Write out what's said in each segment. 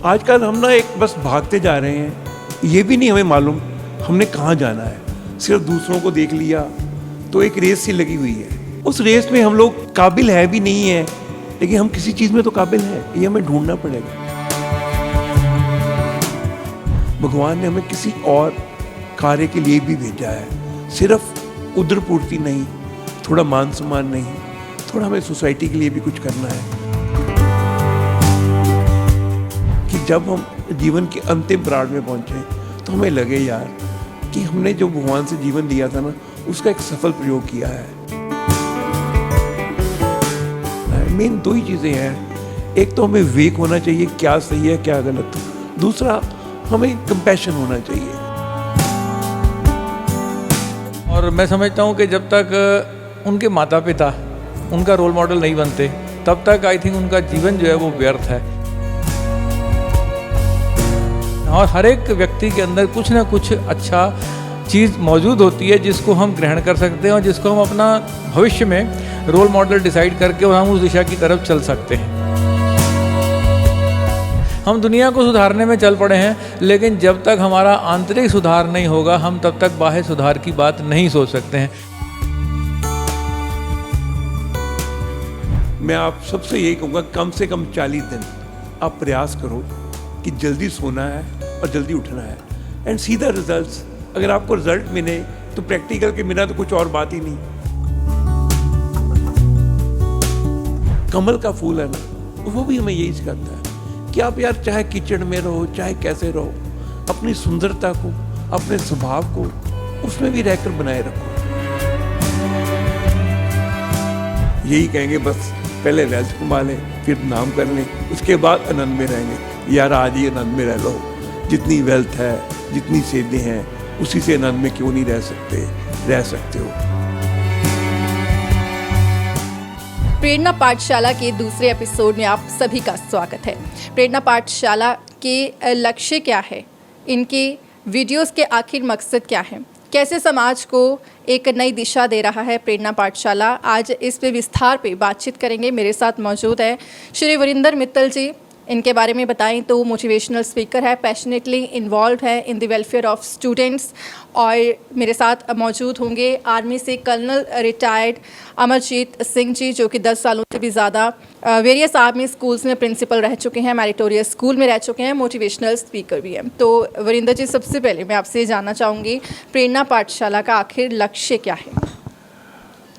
आजकल हम ना एक बस भागते जा रहे हैं, ये भी नहीं हमें मालूम हमने कहाँ जाना है। सिर्फ दूसरों को देख लिया तो एक रेस सी लगी हुई है। उस रेस में हम लोग काबिल है भी नहीं है, लेकिन हम किसी चीज़ में तो काबिल हैं, ये हमें ढूंढना पड़ेगा। भगवान ने हमें किसी और कार्य के लिए भी भेजा है, सिर्फ उदर पूर्ति नहीं, थोड़ा मान सम्मान नहीं, थोड़ा हमें सोसाइटी के लिए भी कुछ करना है कि जब हम जीवन के अंतिम पड़ाव में पहुंचे तो हमें लगे यार कि हमने जो भगवान से जीवन लिया था ना, उसका एक सफल प्रयोग किया है। मेन दो ही चीज़ें हैं, एक तो हमें विवेक होना चाहिए क्या सही है क्या गलत, दूसरा हमें कंपैशन होना चाहिए। और मैं समझता हूँ कि जब तक उनके माता पिता उनका रोल मॉडल नहीं बनते, तब तक आई थिंक उनका जीवन जो है वो व्यर्थ है। और हर एक व्यक्ति के अंदर कुछ ना कुछ अच्छा चीज़ मौजूद होती है जिसको हम ग्रहण कर सकते हैं और जिसको हम अपना भविष्य में रोल मॉडल डिसाइड करके और हम उस दिशा की तरफ चल सकते हैं। हम दुनिया को सुधारने में चल पड़े हैं, लेकिन जब तक हमारा आंतरिक सुधार नहीं होगा हम तब तक बाह्य सुधार की बात नहीं सोच सकते हैं। मैं आप सबसे यही कहूँगा, कम से कम 40 दिन आप प्रयास करो कि जल्दी सोना है और जल्दी उठना है एंड सी द रिजल्ट्स। अगर आपको रिजल्ट मिले तो प्रैक्टिकल के बिना तो कुछ और बात ही नहीं। कमल का फूल है ना, वो भी हमें यही सिखाता है कि आप यार चाहे कीचड़ में रहो, चाहे कैसे रहो, अपनी सुंदरता को, अपने स्वभाव को उसमें भी रहकर बनाए रखो। यही कहेंगे बस पहले वेल्थ कमा लें, फिर नाम कर लें, उसके बाद आनंद में रहेंगे। यार आज ही आनंद में रह लो, जितनी वेल्थ है, जितनी सेधे हैं, उसी से आनंद में क्यों नहीं रह सकते हो। प्रेरणा पाठशाला के दूसरे एपिसोड में आप सभी का स्वागत है। प्रेरणा पाठशाला के लक्ष्य क्या है, इनके वीडियोस के आखिर मकसद क्या है, कैसे समाज को एक नई दिशा दे रहा है प्रेरणा पाठशाला, आज इस पे विस्तार पे बातचीत करेंगे। मेरे साथ मौजूद है श्री वरिंदर मित्तल जी। इनके बारे में बताएं तो मोटिवेशनल स्पीकर है, पैशनेटली इन्वॉल्व है in the welfare of students. और मेरे साथ मौजूद होंगे आर्मी से कर्नल रिटायर्ड अमरजीत सिंह जी, जो कि 10 सालों से भी ज़्यादा वेरियस आर्मी स्कूल्स में प्रिंसिपल रह चुके हैं, मैरिटोरियस स्कूल में रह चुके हैं, मोटिवेशनल स्पीकर भी हैं। तो वरिंदर जी, सबसे पहले मैं आपसे जानना चाहूँगी प्रेरणा पाठशाला का आखिर लक्ष्य क्या है?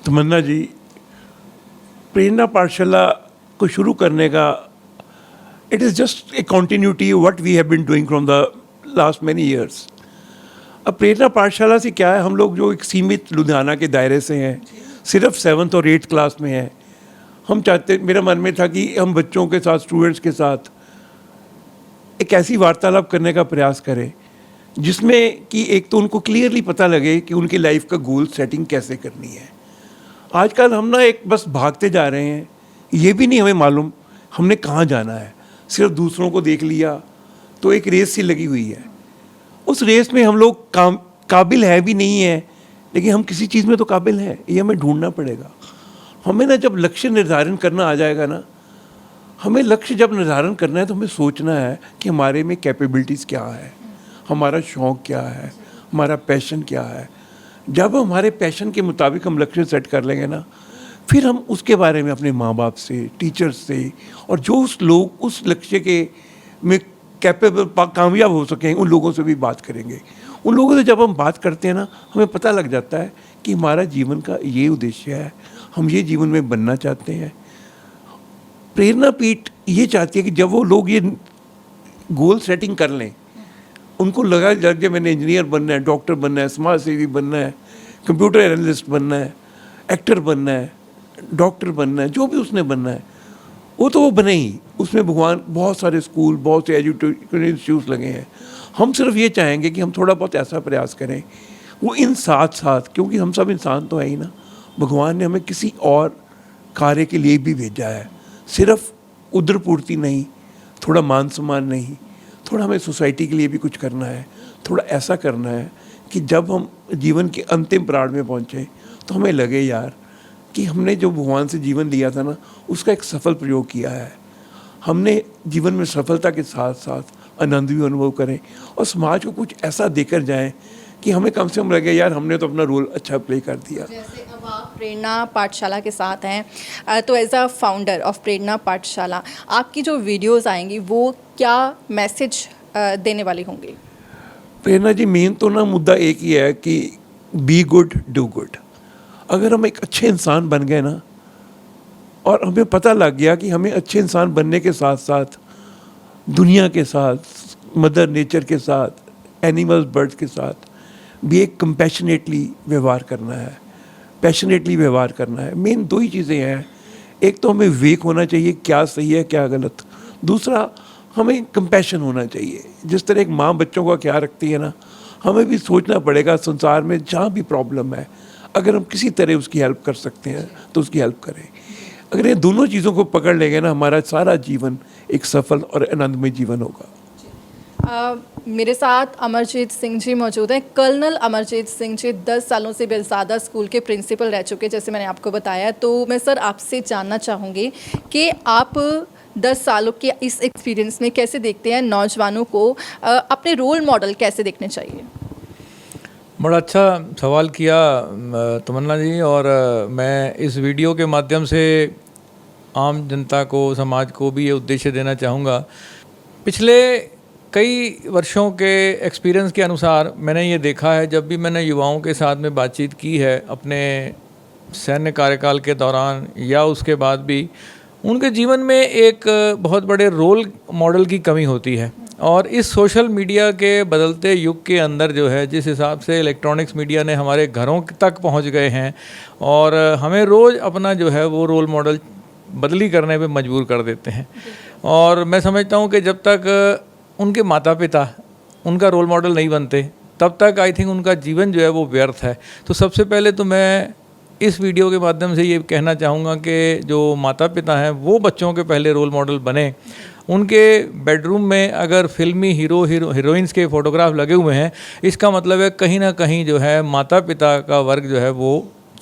तमन्ना जी, प्रेरणा पाठशाला को शुरू करने का it is just a continuity of what we have been doing from the last many years. अब प्रेरणा पाठशाला से क्या है, हम लोग जो एक सीमित लुधियाना के दायरे से हैं, सिर्फ 7th और 8th क्लास में हैं। हम चाहते, मेरा मन में था कि हम बच्चों के साथ, स्टूडेंट्स के साथ एक ऐसी वार्तालाप करने का प्रयास करें जिसमें कि एक तो उनको क्लियरली पता लगे कि उनकी लाइफ का गोल सेटिंग कैसे करनी है। आजकल हम ना एक बस भागते जा रहे हैं, ये भी नहीं हमें मालूम हमने कहाँ जाना है। सिर्फ दूसरों को देख लिया तो एक रेस सी लगी हुई है। उस रेस में हम लोग काबिल है भी नहीं है, लेकिन हम किसी चीज़ में तो काबिल हैं, ये हमें ढूंढना पड़ेगा। हमें ना जब लक्ष्य निर्धारण करना आ जाएगा ना, हमें लक्ष्य जब निर्धारण करना है तो हमें सोचना है कि हमारे में कैपेबिलिटीज़ क्या है, हमारा शौक़ क्या है, हमारा पैशन क्या है। जब हमारे पैशन के मुताबिक हम लक्ष्य सेट कर लेंगे ना, फिर हम उसके बारे में अपने माँ बाप से, टीचर्स से, और जो उस लोग उस लक्ष्य के में कैपेबल कामयाब हो सकें उन लोगों से भी बात करेंगे। उन लोगों से जब हम बात करते हैं ना, हमें पता लग जाता है कि हमारा जीवन का ये उद्देश्य है, हम ये जीवन में बनना चाहते हैं। प्रेरणा पीठ ये चाहती है कि जब वो लोग ये गोल सेटिंग कर लें, उनको लग जाए मैंने इंजीनियर बनना है, डॉक्टर बनना है, समाज सेवी बनना है, कंप्यूटर एनालिस्ट बनना है, एक्टर बनना है, डॉक्टर बनना है, जो भी उसने बनना है वो तो वो बने ही। उसमें भगवान बहुत सारे स्कूल, बहुत से एजुकेशन इंस्टीट्यूट लगे हैं। हम सिर्फ ये चाहेंगे कि हम थोड़ा बहुत ऐसा प्रयास करें वो इन साथ साथ, क्योंकि हम सब इंसान तो है ही ना, भगवान ने हमें किसी और कार्य के लिए भी भेजा है। सिर्फ उदर पूर्ति नहीं, थोड़ा मान सम्मान नहीं, थोड़ा हमें सोसाइटी के लिए भी कुछ करना है। थोड़ा ऐसा करना है कि जब हम जीवन के अंतिम पड़ाव में पहुँचे तो हमें लगे यार कि हमने जो भगवान से जीवन लिया था ना, उसका एक सफल प्रयोग किया है। हमने जीवन में सफलता के साथ साथ आनंद भी अनुभव करें और समाज को कुछ ऐसा देकर जाएं कि हमें कम से कम लगे यार हमने तो अपना रोल अच्छा प्ले कर दिया। जैसे अब आप प्रेरणा पाठशाला के साथ हैं, तो एज अ फाउंडर ऑफ प्रेरणा पाठशाला आपकी जो वीडियोस आएंगी वो क्या मैसेज देने वाली होंगी? प्रेरणा जी, मेन तो ना मुद्दा एक ही है कि बी गुड डू गुड। अगर हम एक अच्छे इंसान बन गए ना और हमें पता लग गया कि हमें अच्छे इंसान बनने के साथ साथ दुनिया के साथ, मदर नेचर के साथ, एनिमल्स बर्ड्स के साथ भी एक कंपैशनेटली व्यवहार करना है, पैशनेटली व्यवहार करना है। मेन दो ही चीज़ें हैं, एक तो हमें विवेक होना चाहिए क्या सही है क्या गलत, दूसरा हमें कंपैशन होना चाहिए। जिस तरह एक माँ बच्चों का ख्याल रखती है ना, हमें भी सोचना पड़ेगा संसार में जहाँ भी प्रॉब्लम है अगर हम किसी तरह उसकी हेल्प कर सकते हैं तो उसकी हेल्प करें। अगर ये दोनों चीज़ों को पकड़ लेंगे ना, हमारा सारा जीवन एक सफल और आनंदमय जीवन होगा। मेरे साथ अमरजीत सिंह जी मौजूद हैं। कर्नल अमरजीत सिंह जी 10 सालों से बेलसादा स्कूल के प्रिंसिपल रह चुके, जैसे मैंने आपको बताया। तो मैं सर आपसे जानना चाहूँगी कि आप 10 सालों के इस एक्सपीरियंस में कैसे देखते हैं नौजवानों को अपने रोल मॉडल कैसे देखने चाहिए? बड़ा अच्छा सवाल किया तमन्ना जी, और मैं इस वीडियो के माध्यम से आम जनता को, समाज को भी ये उद्देश्य देना चाहूँगा। पिछले कई वर्षों के एक्सपीरियंस के अनुसार मैंने ये देखा है, जब भी मैंने युवाओं के साथ में बातचीत की है अपने सैन्य कार्यकाल के दौरान या उसके बाद भी, उनके जीवन में एक बहुत बड़े रोल मॉडल की कमी होती है। और इस सोशल मीडिया के बदलते युग के अंदर जो है, जिस हिसाब से इलेक्ट्रॉनिक्स मीडिया ने हमारे घरों तक पहुंच गए हैं और हमें रोज़ अपना जो है वो रोल मॉडल बदली करने पे मजबूर कर देते हैं। और मैं समझता हूं कि जब तक उनके माता पिता उनका रोल मॉडल नहीं बनते तब तक आई थिंक उनका जीवन जो है वो व्यर्थ है। तो सबसे पहले तो मैं इस वीडियो के माध्यम से ये कहना चाहूँगा कि जो माता पिता हैं वो बच्चों के पहले रोल मॉडल बने। उनके बेडरूम में अगर फिल्मी हीरोइंस के फ़ोटोग्राफ लगे हुए हैं, इसका मतलब है कहीं ना कहीं जो है माता पिता का वर्ग जो है वो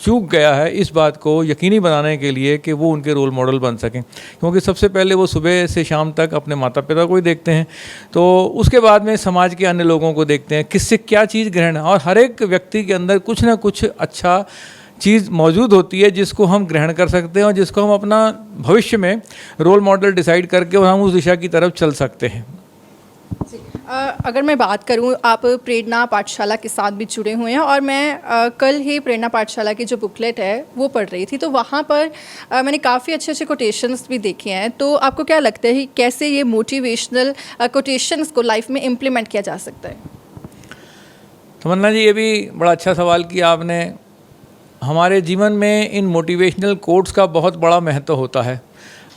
चूक गया है इस बात को यकीनी बनाने के लिए कि वो उनके रोल मॉडल बन सकें। क्योंकि सबसे पहले वो सुबह से शाम तक अपने माता पिता को ही देखते हैं, तो उसके बाद में समाज के अन्य लोगों को देखते हैं, किससे क्या चीज़ ग्रहण। और हर एक व्यक्ति के अंदर कुछ ना कुछ अच्छा चीज़ मौजूद होती है जिसको हम ग्रहण कर सकते हैं और जिसको हम अपना भविष्य में रोल मॉडल डिसाइड करके और हम उस दिशा की तरफ चल सकते हैं। अगर मैं बात करूं, आप प्रेरणा पाठशाला के साथ भी जुड़े हुए हैं और मैं कल ही प्रेरणा पाठशाला की जो बुकलेट है वो पढ़ रही थी, तो वहाँ पर मैंने काफ़ी अच्छे अच्छे कोटेशंस भी देखे हैं। तो आपको क्या लगता है कैसे ये मोटिवेशनल कोटेशंस को लाइफ में इम्प्लीमेंट किया जा सकता है? तमन्ना जी, ये भी बड़ा अच्छा सवाल किया आपने। हमारे जीवन में इन मोटिवेशनल कोट्स का बहुत बड़ा महत्व होता है।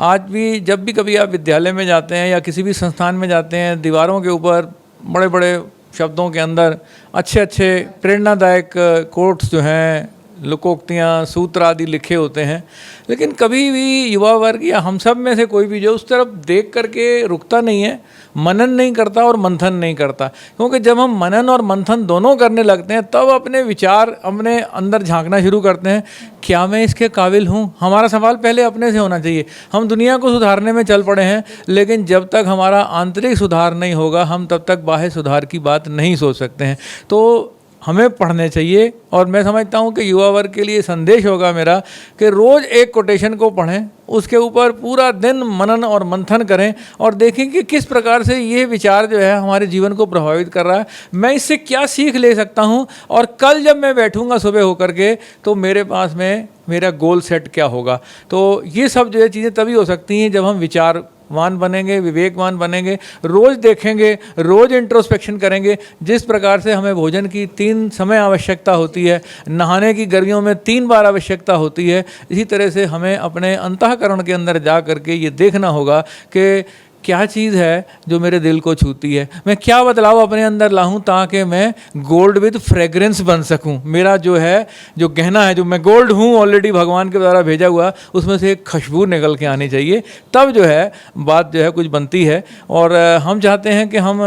आज भी जब भी कभी आप विद्यालय में जाते हैं या किसी भी संस्थान में जाते हैं, दीवारों के ऊपर बड़े बड़े शब्दों के अंदर अच्छे अच्छे प्रेरणादायक कोट्स जो हैं, लोकोक्तियाँ, सूत्र आदि लिखे होते हैं। लेकिन कभी भी युवा वर्ग या हम सब में से कोई भी जो उस तरफ देख करके रुकता नहीं है, मनन नहीं करता और मंथन नहीं करता। क्योंकि जब हम मनन और मंथन दोनों करने लगते हैं तब अपने विचार अपने अंदर झांकना शुरू करते हैं, क्या मैं इसके काबिल हूँ। हमारा सवाल पहले अपने से होना चाहिए। हम दुनिया को सुधारने में चल पड़े हैं, लेकिन जब तक हमारा आंतरिक सुधार नहीं होगा हम तब तक बाह्य सुधार की बात नहीं सोच सकते हैं। तो हमें पढ़ने चाहिए। और मैं समझता हूँ कि युवा वर्ग के लिए संदेश होगा मेरा कि रोज़ एक कोटेशन को पढ़ें, उसके ऊपर पूरा दिन मनन और मंथन करें और देखें कि किस प्रकार से ये विचार जो है हमारे जीवन को प्रभावित कर रहा है, मैं इससे क्या सीख ले सकता हूँ, और कल जब मैं बैठूँगा सुबह होकर के तो मेरे पास में मेरा गोल सेट क्या होगा। तो ये सब जो है चीज़ें तभी हो सकती हैं जब हम विचारवान बनेंगे, विवेकवान बनेंगे, रोज़ देखेंगे, रोज़ इंट्रोस्पेक्शन करेंगे। जिस प्रकार से हमें भोजन की 3 समय आवश्यकता होती है, नहाने की गर्मियों में 3 बार आवश्यकता होती है, इसी तरह से हमें अपने अंतःकरण के अंदर जा करके ये देखना होगा कि क्या चीज़ है जो मेरे दिल को छूती है, मैं क्या बदलाव अपने अंदर लाऊं ताकि मैं गोल्ड विद फ्रेग्रेंस बन सकूं। मेरा जो है जो गहना है, जो मैं गोल्ड हूं ऑलरेडी भगवान के द्वारा भेजा हुआ, उसमें से एक खुशबू निकल के आनी चाहिए, तब जो है बात जो है कुछ बनती है। और हम चाहते हैं कि हम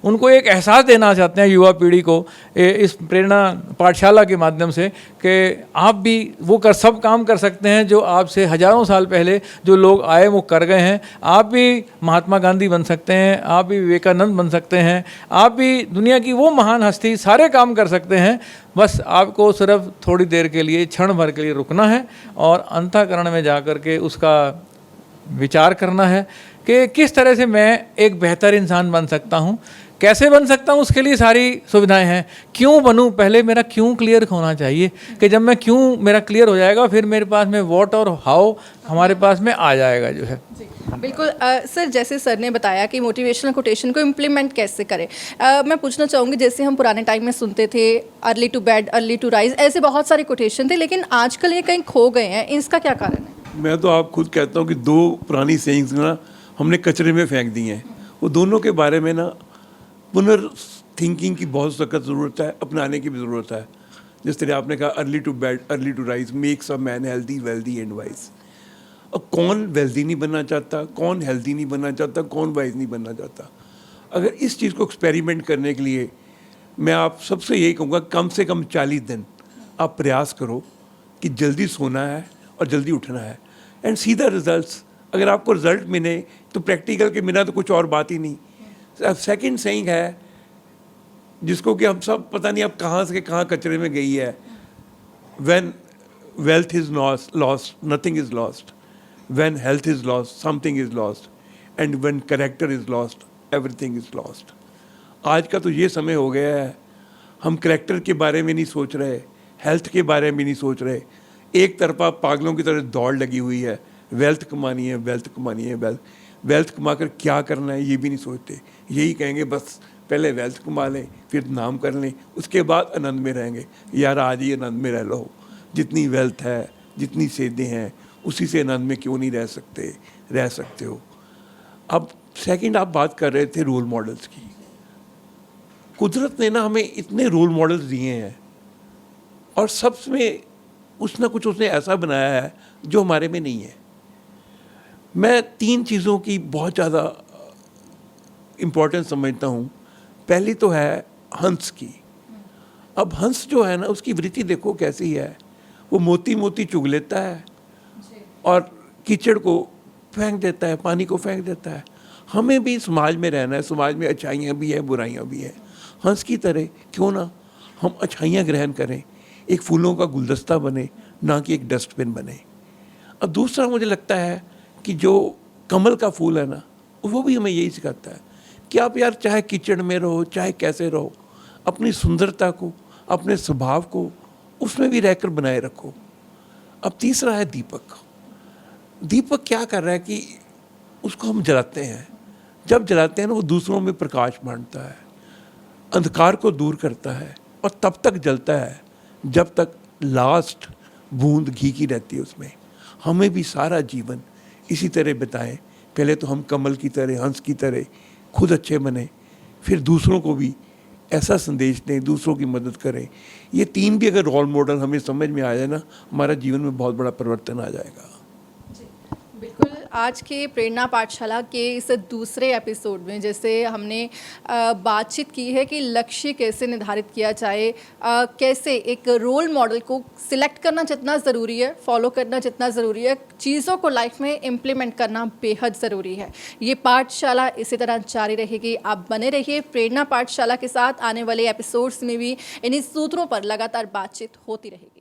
उनको एक एहसास देना चाहते हैं युवा पीढ़ी को इस प्रेरणा पाठशाला के माध्यम से कि आप भी वो सब काम कर सकते हैं जो आपसे हजारों साल पहले जो लोग आए वो कर गए हैं। आप भी महात्मा गांधी बन सकते हैं, आप भी विवेकानंद बन सकते हैं, आप भी दुनिया की वो महान हस्ती सारे काम कर सकते हैं। बस आपको सिर्फ थोड़ी देर के लिए, क्षण भर के लिए रुकना है और अंतःकरण में जा कर के उसका विचार करना है कि किस तरह से मैं एक बेहतर इंसान बन सकता हूँ, कैसे बन सकता हूँ, उसके लिए सारी सुविधाएं हैं। क्यों बनूँ, पहले मेरा क्यों क्लियर होना चाहिए कि जब मैं क्यों मेरा क्लियर हो जाएगा फिर मेरे पास में व्हाट और हाउ हमारे पास में आ जाएगा जो है। बिल्कुल सर, जैसे सर ने बताया कि मोटिवेशनल कोटेशन को इम्प्लीमेंट कैसे करें, मैं पूछना चाहूँगी जैसे हम पुराने टाइम में सुनते थे early to bed early to rise, ऐसे बहुत सारे कोटेशन थे, लेकिन आजकल ये कहीं खो गए हैं, इसका क्या कारण है? मैं तो आप खुद कहता हूँ कि 2 पुरानी सेइंग्स ना हमने कचरे में फेंक दी हैं। वो दोनों के बारे में ना पुनर्थिंकिंग की बहुत सख्त ज़रूरत है, अपनाने की भी ज़रूरत है। जिस तरह आपने कहा early to bed early to rise makes a man healthy wealthy and wise. और कौन वेल्दी नहीं बनना चाहता, कौन हेल्दी नहीं बनना चाहता, कौन वाइज नहीं बनना चाहता। अगर इस चीज़ को एक्सपेरिमेंट करने के लिए मैं आप सबसे यही कहूँगा, कम से कम 40 दिन आप प्रयास करो कि जल्दी सोना है और जल्दी उठना है एंड सी द रिजल्ट्स। अगर आपको रिजल्ट मिले तो प्रैक्टिकल के बिना तो कुछ और बात ही नहीं। सेकंड सेइंग है जिसको कि हम सब पता नहीं अब कहाँ से कहाँ कचरे में गई है, when wealth is lost nothing is lost, when health is lost something is lost, and when character is lost everything is lost. आज का तो ये समय हो गया है, हम कैरेक्टर के बारे में नहीं सोच रहे, हेल्थ के बारे में नहीं सोच रहे, एक तरफा पागलों की तरह दौड़ लगी हुई है, वेल्थ कमानी है, वेल्थ कमानी है, वेल्थ कमा कर क्या करना है ये भी नहीं सोचते। यही कहेंगे बस पहले वेल्थ कमा लें, फिर नाम कर लें, उसके बाद आनंद में रहेंगे। यार आज ही आनंद में रह लो, जितनी वेल्थ है, जितनी सेधें हैं, उसी से आनंद में क्यों नहीं रह सकते हो। अब सेकंड आप बात कर रहे थे रोल मॉडल्स की। कुदरत ने ना हमें इतने रोल मॉडल्स दिए हैं और सब में कुछ ना कुछ उसने ऐसा बनाया है जो हमारे में नहीं है। मैं 3 चीज़ों की बहुत ज़्यादा इम्पोर्टेंस समझता हूँ। पहली तो है हंस की। अब हंस जो है ना उसकी वृत्ति देखो कैसी है, वो मोती मोती चुग लेता है और कीचड़ को फेंक देता है, पानी को फेंक देता है। हमें भी समाज में रहना है, समाज में अच्छाइयाँ भी हैं बुराइयाँ भी हैं। हंस की तरह क्यों ना हम अच्छाइयाँ ग्रहण करें, एक फूलों का गुलदस्ता बने, ना कि एक डस्टबिन बने। और दूसरा मुझे लगता है कि जो कमल का फूल है ना, वो भी हमें यही सिखाता है कि आप यार चाहे कीचड़ में रहो, चाहे कैसे रहो, अपनी सुंदरता को, अपने स्वभाव को उसमें भी रहकर बनाए रखो। अब तीसरा है दीपक। दीपक क्या कर रहा है कि उसको हम जलाते हैं, जब जलाते हैं ना वो दूसरों में प्रकाश बांटता है, अंधकार को दूर करता है और तब तक जलता है जब तक लास्ट बूंद घी की रहती है उसमें। हमें भी सारा जीवन इसी तरह बिताएं। पहले तो हम कमल की तरह, हंस की तरह खुद अच्छे बने, फिर दूसरों को भी ऐसा संदेश दें, दूसरों की मदद करें। ये 3 भी अगर रोल मॉडल हमें समझ में आ जाए ना, हमारा जीवन में बहुत बड़ा परिवर्तन आ जाएगा। बिल्कुल, आज के प्रेरणा पाठशाला के इस दूसरे एपिसोड में जैसे हमने बातचीत की है कि लक्ष्य कैसे निर्धारित किया जाए, कैसे एक रोल मॉडल को सिलेक्ट करना जितना ज़रूरी है, फॉलो करना जितना ज़रूरी है, चीज़ों को लाइफ में इम्प्लीमेंट करना बेहद ज़रूरी है। ये पाठशाला इसी तरह जारी रहेगी। आप बने रहिए प्रेरणा पाठशाला के साथ। आने वाले एपिसोड्स में भी इन्हीं सूत्रों पर लगातार बातचीत होती रहेगी।